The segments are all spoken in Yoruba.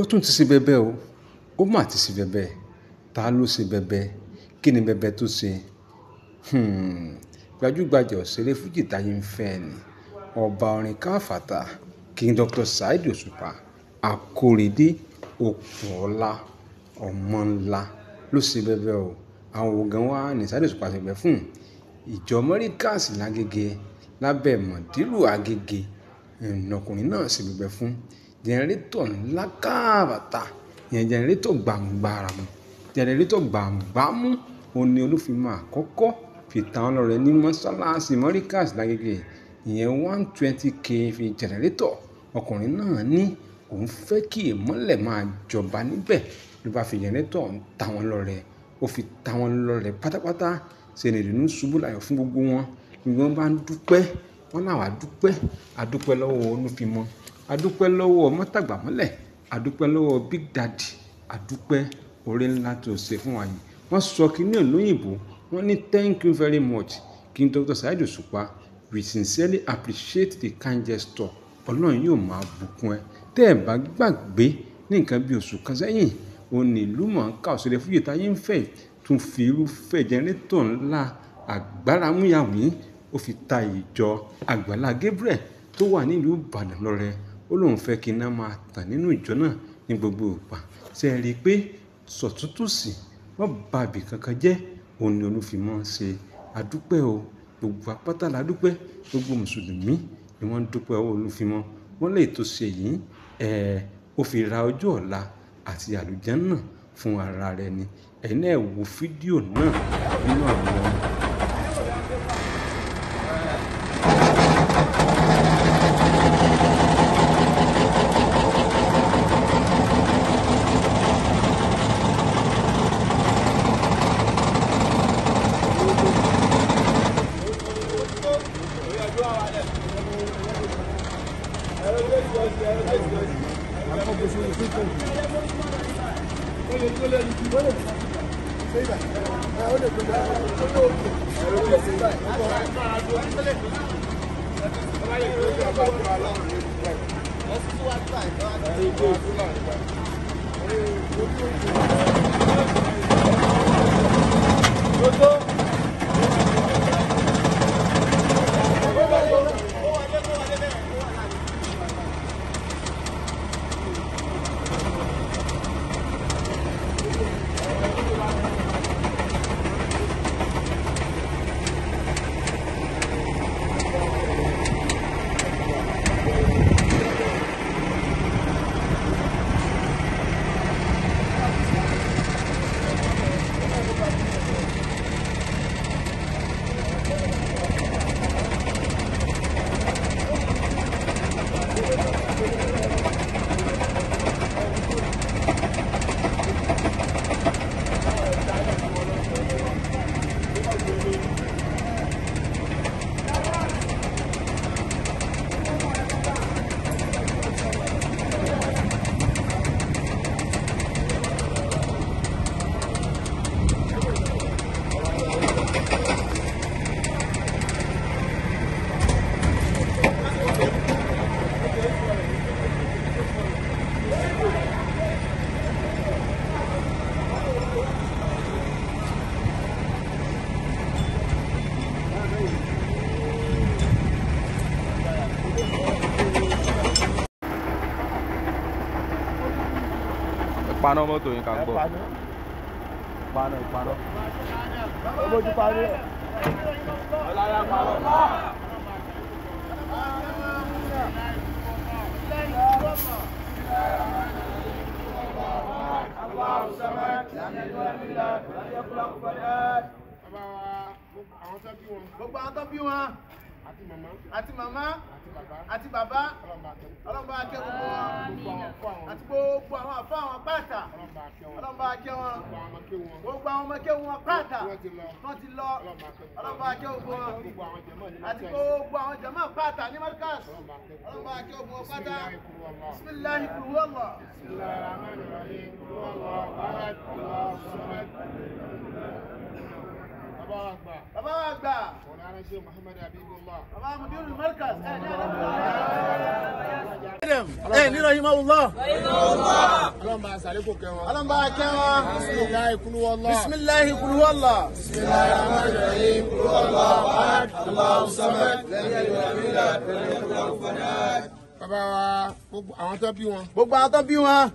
Ó tún ti ṣe bẹbẹ o, ó mà ti ṣe bẹbẹ. Ta ló ṣe bẹbẹ? Kí ni bẹbẹ tó ṣe? Gbajúgbajà òṣèré fújì táyé ń fẹ́ ni ọba orin káfàtà King Dr. Saheed Òṣùpá Akóredé Òkùnọlá ọmọ ńlá ló ṣe bẹbẹ o. Àwọn ògàn wa ní Saheed Òṣùpá ṣe bẹbẹ fún ìjọ Mọ́ríkàsì lágége lábẹ́ mọ̀dílù Agége. Ọkùnrin náà ṣe bẹbẹ fún jẹnẹrétọ̀ ńlá káfàtà, ìyẹn jẹnẹrétọ̀ gbàǹgbàràmù, jẹnẹrétọ̀ gbàǹgbàmú. Ó ní Olúfimọ àkọ́kọ́ fi ta wọ́n lọ́rẹ ní mọ́sálásí Mọ́ríkàsì lágége, ìyẹn 120 kV jẹnẹrétọ̀. Ọkùnrin náà ní òun fẹ́ kí ìmọ́lẹ̀ máa jọba níbẹ̀ ló bá fi jẹnẹrétọ̀ ń ta wọ́n lọ́rẹ. Ó fi ta wọ́n lọ́rẹ pátápátá. Ṣe ni ìdùnnú ṣubú láyọ̀ fún gbogbo wọn. Gbogbo wọn bá ń dúpẹ́, wọ́n náà wá dúpẹ́. A dúpẹ́ lọ́wọ́ Olúfimọ, a dúpẹ́ lọ́wọ́ Mọ́tàgbàmọ́lẹ̀, a dúpẹ́ lọ́wọ́ Big Daddy, a dúpẹ́ oore ńlá tó ṣe fún wa yìí. Wọ́n sọ kíní olóyìnbó, wọ́n ní thank you very much King Dr. Saheed Òṣùpá, we sincerely appreciate the kind gesture. Ọlọ́run yóò máa bùkún ẹ. Tẹ́ ẹ bá gbàgbé ní nǹkan bí oṣù kan sẹ́yìn, òun ní ìlú mọ̀ọ́ká òṣèré fújì táyé ń fẹ́ tún fi irúfẹ́ jẹnẹrétọ̀ ńlá àgbáramúyàwí ó fi ta ìjọ Àgbàlá Gabriel tó wà nílùú Ìbàdàn lọ́rẹ. Ó lóun fẹ́ kí iná máa tàn nínú ìjọ náà ní gbogbo ìgbà. Ṣé ẹ rí i pé sọ̀tútùsì wọ́n ba ibì kankan jẹ́? Òun ni Olúfimọ ṣe. Adúpẹ́ o, gbogbo apáta la dúpẹ́, gbogbo mùsùlùmí ni wọ́n ń dúpẹ́ owó Olúfimọ. Wọ́n lè tó ṣe yìí ó fi ra ọjọ́ ọ̀la àti àlùjánnà fún ara rẹ̀ ni. Ẹ̀yin náà wo fídíò náà nínú àwọn paná mọ́tò yín ká gbọ́. Paná. Ó bójú parí ẹ̀. Ọláyà paná. Gbogbo àwọn tó bí wọn. Àti màmá. Àti bàbá. Ọlọ́run akẹ́ gbogbo wọn. Àti gbogbo àwọn àfọ àwọn pátá. Ọlọ́run akẹ́ wọn. Gbogbo àwọn ọmọ akẹ́ wọn pátá. Wọ́n ti lọ. Ọlọ́run akẹ́ gbogbo wọn. Àti gbogbo àwọn jàmáà pátá ní Mọ́ríkàsì. Ọlọ́run akẹ́ gbogbo wọn pátá. Bismillahi qul huwallah. Bismillahirrahmanirrahim. Qul huwallahu ahad. Allahu samad. Bàbá wa gbà. Mọ̀lára Sheikh Muhammad Habibullah. Bàbá Mudirul Markaz. Ní rahimahullah. ọlọ́mọba àṣàlékò kẹwọn. ọlọ́mọba kẹwọn. bisimilahi kulu wọlọ. bisimilahi kulu wọlọ. bisimilahi rahman rahim kulu wọlọ ahad Allahu samad bàbá wa gbogbo àwọn tó bí wọn. gbogbo àwọn tó bí wọn.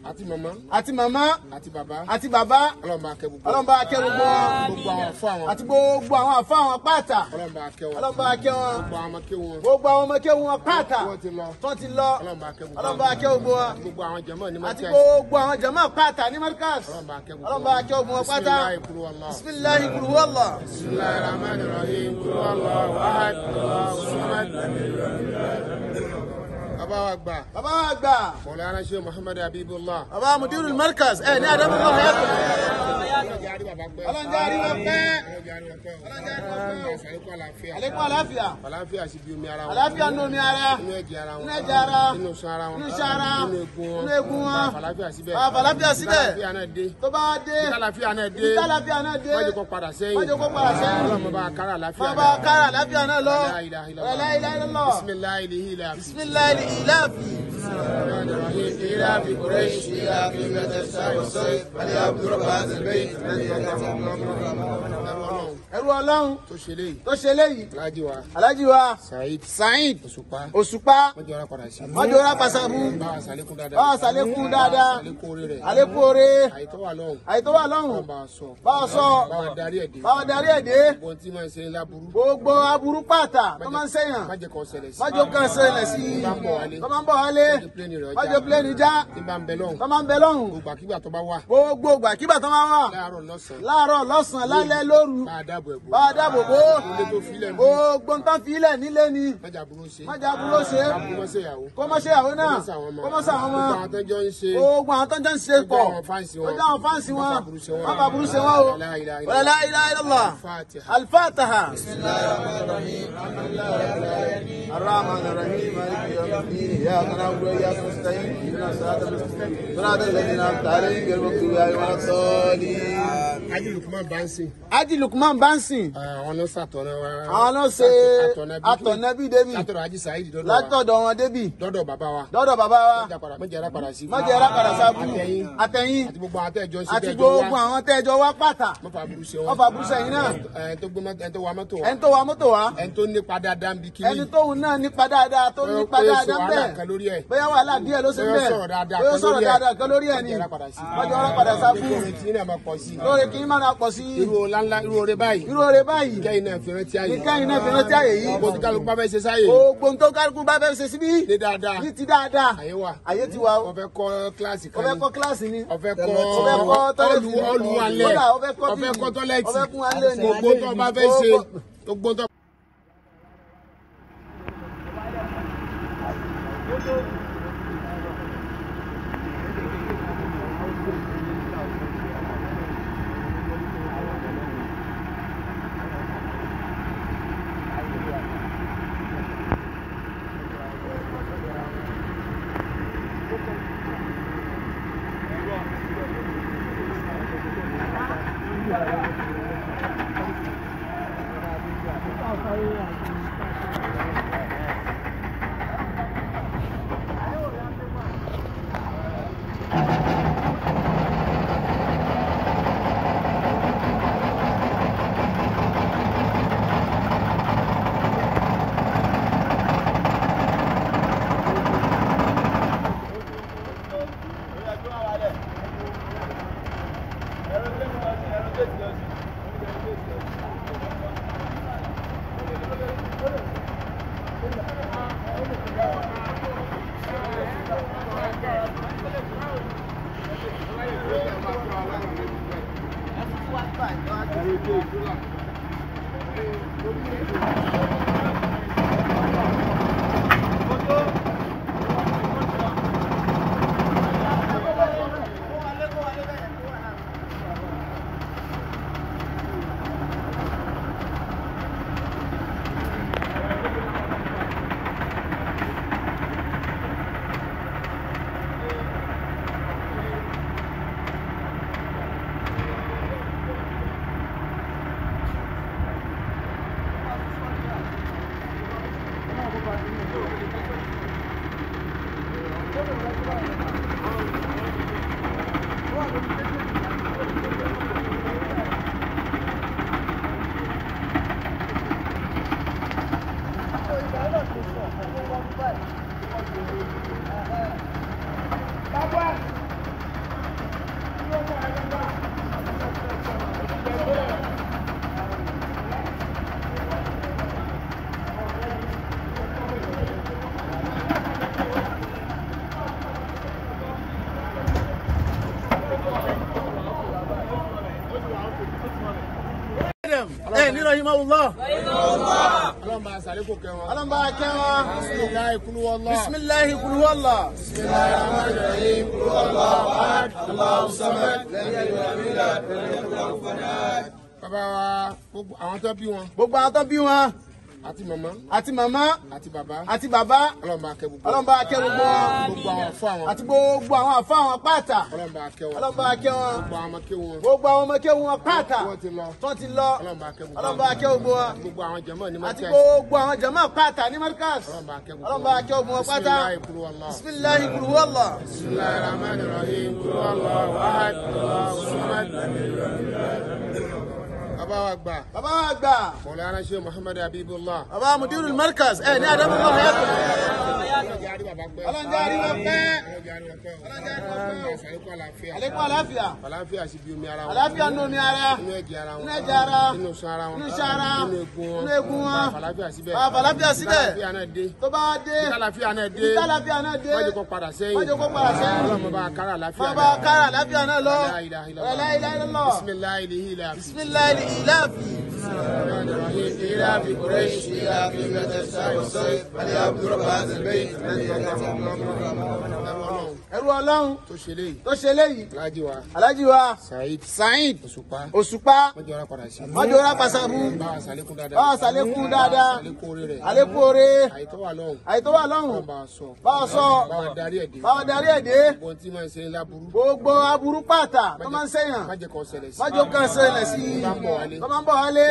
àti màmá. àti màmá. àti bàbá. àti bàbá. ọlọ́mọba akẹ́ gbogbo. ọlọ́mọba akẹ́ gbogbo wọn. gbogbo àwọn àfọ àwọn. àti gbogbo àwọn àfọ àwọn pátá. ọlọ́mọba akẹ́ wọn. ọlọ́mọba akẹ́ wọn. gbogbo àwọn ọmọkẹ́ wọn. gbogbo àwọn ọmọkẹ́ wọn pátá. wọ́n ti lọ. wọ́n ti lọ. ọlọ́mọba akẹ́ gbogbo. ọlọ́mọba akẹ́ gbogbo wọn. gbogbo àwọn jàmáà ní Markaz. àti gbogbo àwọn jàmáà pátá ní Markaz. ọlọ́mọba akẹ́ gbogbo. ọlọ́mọba akẹ́ gbogbo wọn pátá. bisimilahi kulu wàllá. bisimilahi rahman rahim kulu wàllá ahad Allahu samad. bàbá wa gbà. bàbá wa gbà. Mawlana Sheikh Muhammad Habibullah. bàbá Mudirul Markaz ẹ ní adamu lọ ẹ kọ. ọlọ́njàrí wọn pẹ́. ọlọ́njàrí wọn pẹ́. alekun àlàáfíà. àlàáfíà sì bí omi ara wọn. àlàáfíà nínú omi ara. nínú ẹ̀jẹ̀ ara wọn. nínú ẹ̀jẹ̀ ara. nínú iṣan ara wọn. nínú iṣan ara. nínú egun wọn. nínú egun wọn. àlàáfíà síbẹ̀. àlàáfíà síbẹ̀. àlàáfíà náà dé. tó bá dé. àlàáfíà náà dé. àlàáfíà náà dé. wọ́n jẹ́ kó padà sẹ́yìn. wọ́n jẹ́ kó padà sẹ́yìn. ọlọ́mọ bá kára àlàáfíà náà. bá kára àlàáfíà náà lọ. la ilaha illallah. bisimilahi lihilafi. bisimilahi lihilafi. الرحمن الرحيم إلى في قريش إلى في مدرسة والصيف فليعبدوا رب هذا البيت ẹrú Ọlọ́run tó ṣe léyìí Alhaji wa Saheed Òṣùpá mọ́jọ́ ọ̀rá pàṣàbù báwa ṣàlékún dáadáa àlékún oore àyètò wà lọ́hùn báwa sọ báwa darí ẹ̀dẹ́ gbogbo aburú pàtà tó máa ń sẹ́yìn májò kan ṣẹlẹ̀ sí i tó máa ń bọ̀ wálé májò pílẹ̀nì já tó máa ń bẹ lọ́hùn gbogbo gbàkígbà tó máa wà láàárọ̀ lọ́sàn-án lálẹ́ lóru bá a dáàbò bò gbogbo nǹkan fílẹ̀ nílé ni májà burú ṣe kó mọ́ ṣe ìyàwó náà kó mọ́ sàwọn ọmọ gbogbo àwọn tó ń jẹ́ ń ṣe pọ̀ ó jẹ́ àwọn fáǹsì wọn wọ́n bá burú ṣe wọ́n o wala la ilaha illallah al-Fatiha. الرحمن الرحيم مالك يوم الدين إياك نعبد وإياك نستعين اهدنا الصراط المستقيم صراط الذين أنعمت عليهم غير المغضوب عليهم ولا الضالين. Haji Lukman Bansin. Haji Lukman Bansin. Àwọn ló ṣàtọ̀nà wa. Àwọn ló ṣe àtọ̀nẹ́bí débi. Látọ̀dọ̀ Haji Saheed dọ́dọ̀ wa. Látọ̀dọ̀ wọn débi. Dọ́dọ̀ bàbá wa. Dọ́dọ̀ bàbá wa. Mọ̀jẹ̀rá padà sí. Mọ̀jẹ̀rá padà sábú. Àtẹ̀yìn. Àti gbogbo àwọn tẹ́jọ́ sí tẹ́jọ́ wa. Àti gbogbo àwọn tẹ́jọ́ wa pátá. Mọ̀fà burúkú wọn. Mọ̀fà burúkú sẹ́yìn náà. Ẹni tó wa mọ́tò wa. Ẹni tó wa mọ́tò wa. Ẹni tó nípa dáadáa ń bi kiri. Ẹni tóun náà nípa dáadáa tó nípa dáadáa ń bẹ̀. Bóyá wàhálà díẹ̀ ló ṣe bẹ́ẹ̀. Bóyá sọ̀rọ̀ dáadáa kan lórí ẹ̀ ni. Mọ̀jẹ̀rá padà sábú. Lórí kí n máa pọ̀ sí. Irú oore báyìí. Kẹ́yìn náà fi rántí ààyè yìí. Gbogbo tó kálukú bá fẹ́ ṣe sáyè. Gbogbo tó kálukú bá fẹ́ ṣe síbí. Ní dáadáa. Ní ti dáadáa. Àyè ti wà. Ó fẹ́ kọ́ kíláàsì kan. Ó fẹ́ kọ́ kíláàsì ni. Ó fẹ́ kọ́ tọ́lẹ̀tì. Olùwalẹ̀. Ó fẹ́ kọ́ tọ́lẹ̀tì. Ó fẹ́ kún alẹ́ ni. Gbogbo tó bá fẹ́ ṣe. Gbogbo tó. Mariam ní rahimahullah. Ọlọ́run bá ṣàlékún kẹ́ wọn. Ọlọ́run bá kẹ́ wọn. Bismillahi kul huwallah. Bismillahi kul huwallah. Bismillahir rahmanir rahim. Kul huwallahu ahad. Allahu samad. Lam yalid wa lam yulad wa lam yakul lahu kufuwan ahad. Bàbá wa gbogbo àwọn tó bí wọn. Gbogbo àwọn tó bí wọn. Àti màmá. Àti màmá. Àti bàbá. Àti bàbá. Ọlọ́run bá kẹ́ gbogbo. Ọlọ́run bá kẹ́ gbogbo wọn. Gbogbo àwọn àfọ àwọn. Àti gbogbo àwọn àfọ àwọn pátá. Ọlọ́run bá kẹ́ wọn. Ọlọ́run bá kẹ́ wọn. Gbogbo àwọn ọmọ kẹ́ wọn. Gbogbo àwọn ọmọ kẹ́ wọn pátá. Wọ́n ti lọ. Tó ti lọ. Ọlọ́run bá kẹ́ gbogbo. Ọlọ́run bá kẹ́ gbogbo wọn. Gbogbo àwọn jàmáà ní Àti Markaz. gbogbo àwọn jàmáà pátá ní Markaz. Ọlọ́run bá kẹ́ gbogbo. Ọlọ́run bá kẹ́ gbogbo wọn pátá. Bismillahi kul huwallah. Bismillahi kul huwallah. Bismillahir rahmanir rahim. Kul huwallahu ahad. Allahu samad. Bàbá wa gbà. Bàbá wa gbà. Maulana Sheikh Muhammad Habibullah. Bàbá Mudirul Markaz ní Adamu Allah hayatu. Ọlọ́run jàrí wọn pẹ́. Ọlọ́run jàrí wọn pẹ́. Àlékún àlàáfíà. Àlékún àlàáfíà. Àlàáfíà sí bí omi ara wọn. Àlàáfíà nínú omi ara. Nínú ẹ̀jẹ̀ ara wọn. Nínú ẹ̀jẹ̀ ara. Nínú iṣan ara wọn. Nínú iṣan ara. Nínú egun wọn. Nínú egun wọn. Àlàáfíà síbẹ̀. Àlàáfíà síbẹ̀. Àlàáfíà náà dé. Tó bá dé. Àlàáfíà náà dé. Àlàáfíà náà dé. Má jẹ́ kó padà sẹ́yìn. Má jẹ́ kó padà sẹ́yìn. Ọlọ́run bá kára àlàáfíà náà. Bàbá kára àlàáfíà náà lọ. La ilaha illallah. La ilaha illallah. Bismillahi lillahi. Bismillahi lillahi. الرحمن الرحيم إلى في قريش إلى في الشتاء والصيف فليعبدوا رب هذا البيت الذي أطعمهم ẹrú Ọlọ́run tó ṣe léyìí. tó ṣe léyìí. Alhaji wa. Alhaji wa. Saheed. Òṣùpá. Mọ́jọ́ra padà sí. Mọ́jọ́ra pàṣàbù. Báwa sàlékún dáadáa. Báwa sàlékún dáadáa. Àlékún orí rẹ̀. Àlékún orí. Àìtó wà lọ́hùn. Àìtó wà lọ́hùn. Báwa sọ. Báwa sọ. Báwa darí ẹ̀ dé. Báwa darí ẹ̀ dé. Gbogbo tí máa ń ṣe láburú. Gbogbo aburú pàtà tó máa ń ṣèyàn. Má jẹ́ kó ṣẹlẹ̀ sí. Má jẹ́ kó ṣẹlẹ̀ sí. Tó máa ń bọ̀ wálé.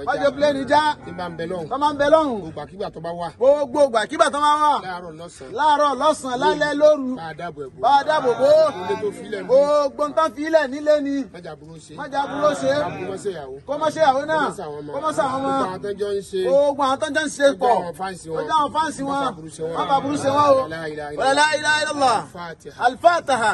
Má jẹ́ pléènì já. Tí bá ń bẹ lọ́hùn. Tó máa ń bẹ lọ́hùn. Gbogbo àkígbà tó bá wà. Gbogbo ìgbàkígbà tó máa wà. Láàárọ̀ lọ́sàn-án. Láàárọ̀ lọ́sàn-án lálẹ́ lóru. Bá a dáàbò ẹ̀bùn. Bá a dáàbò bò. Ilé tó filẹ̀ mú. Gbogbo nǹkan filẹ̀ nílé ni. Májà burú ṣe. Májà burú ṣe. Àbúrò ṣe ìyàwó. Kó má ṣe ìyàwó náà. Kó má ṣe àwọn ọmọ. Gbogbo àwọn tó jọ ń ṣe. Gbogbo àwọn tó jọ ń ṣe pọ̀. Ó jẹ́ àwọn fáǹsì wọn. Ó jẹ́ àwọn fáǹsì wọn. Má fàbùrù ṣe wọn. Má fàbùrù ṣe wọn o. Wala la ilaha illallah. Al-Fatiha.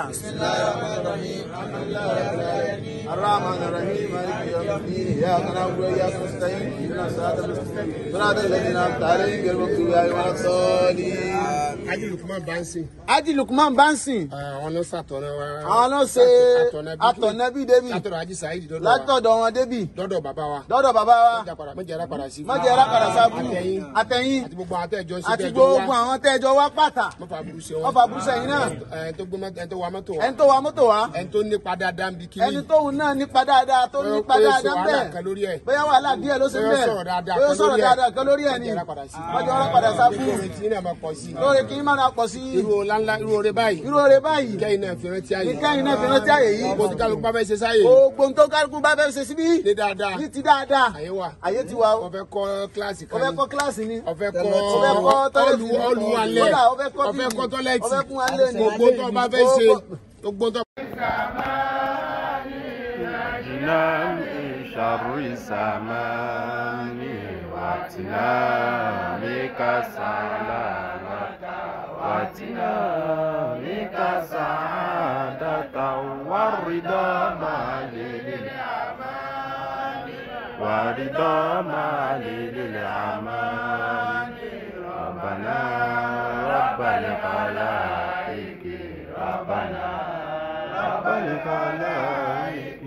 الرحمن الرحيم مالك يوم الدين اياك نعبد واياك نستعين اهدنا الصراط المستقيم صراط الذين انعمت عليهم غير المغضوب عليهم ولا الضالين. Haji Lukman Bansi. Haji Lukman Bansi. Àwọn ló ṣàtọ̀nà wa. Àwọn ló ṣe àtọ̀nẹ́bí débi. Látọ̀dọ̀ Haji Saheed dọ́dọ̀ wa. Látọ̀dọ̀ wọn débi. Dọ́dọ̀ bàbá wa. Dọ́dọ̀ bàbá wa. Mọ̀jẹ̀rá padà sí. Mọ̀jẹ̀rá padà sábú. Àtẹ̀yìn. Àti gbogbo àwọn tẹ́jọ́ ń ṣe Àti tẹ́jọ́ wá. gbogbo àwọn tẹ́jọ́ wá pátá. Mọ́fà burú ṣe wọn. Mọ́fà burú ṣe yín náà. Ẹni tó wa mọ́tò wa. Ẹni tó wa mọ́tò wa. Ẹni tó nípa dáadáa ń bi kiri. Ẹni tóun náà nípa dáadáa tó nípa dáadáa ń bẹ̀. Bóyá wàhálà díẹ̀ ló ṣe bẹ́ẹ̀. Bóyá sọ̀rọ̀ dáadáa kan lórí ẹ̀ ni. Mọ̀jẹ̀rá padà sábú. Lóore kí n máa pọ̀ sí. Irú oore báyìí. Irú oore báyìí. Kẹ́yìn náà fi rántí ààyè. Kẹ́yìn náà fi rántí ààyè yìí. Gbogbo tí kálukú bá fẹ́ ṣe sáyè. Gbogbo tó kálukú bá fẹ́ ṣe síbí. Ní dáadáa. Ní ti dáadáa. Àyè wà. Àyè ti wà o. Ó fẹ́ kọ́ kíláàsì kan. Ó fẹ́ kọ́ kíláàsì ni. Ó fẹ́ kọ́ olùwalẹ̀. Ó fẹ́ kọ́ tọ́lẹ́tì. Ó fẹ́ kún alẹ́ ni. Gbogbo tó bá fẹ́ ṣe. Gbogbo tó. شر الزمان واتنا بك سلامة واتنا بك سعادة والرضا مع للأمان ورضا مع للأمان ربنا رب الخلائق ربنا رب الخلائق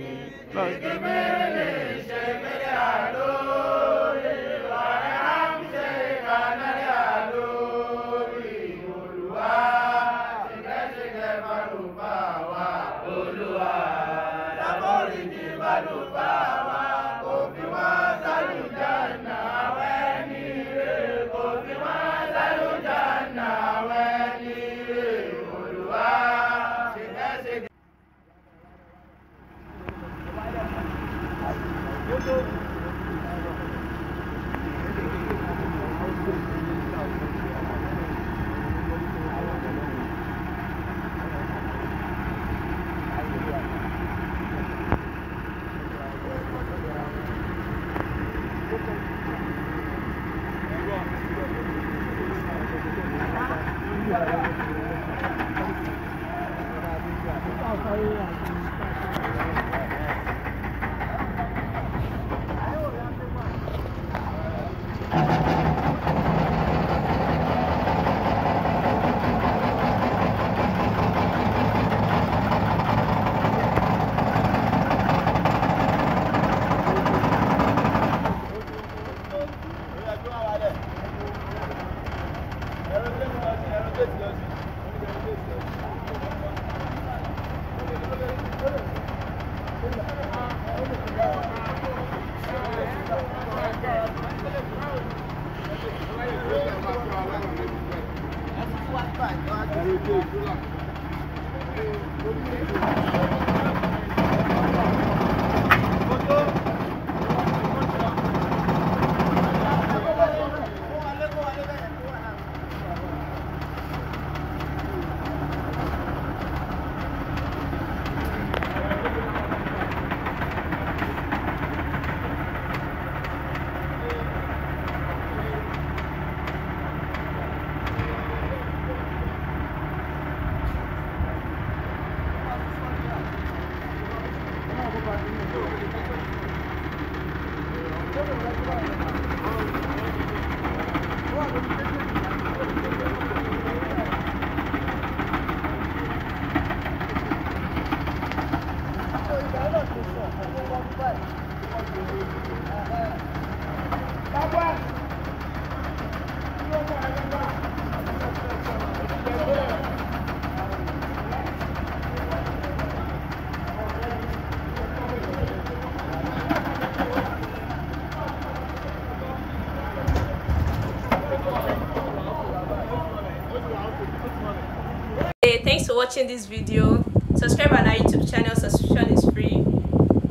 Hey, thanks for watching this video. Subscribe on our YouTube channel. Subscription is free.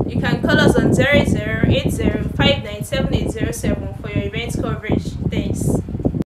You can call us on 0080597807 for your event coverage. Thanks.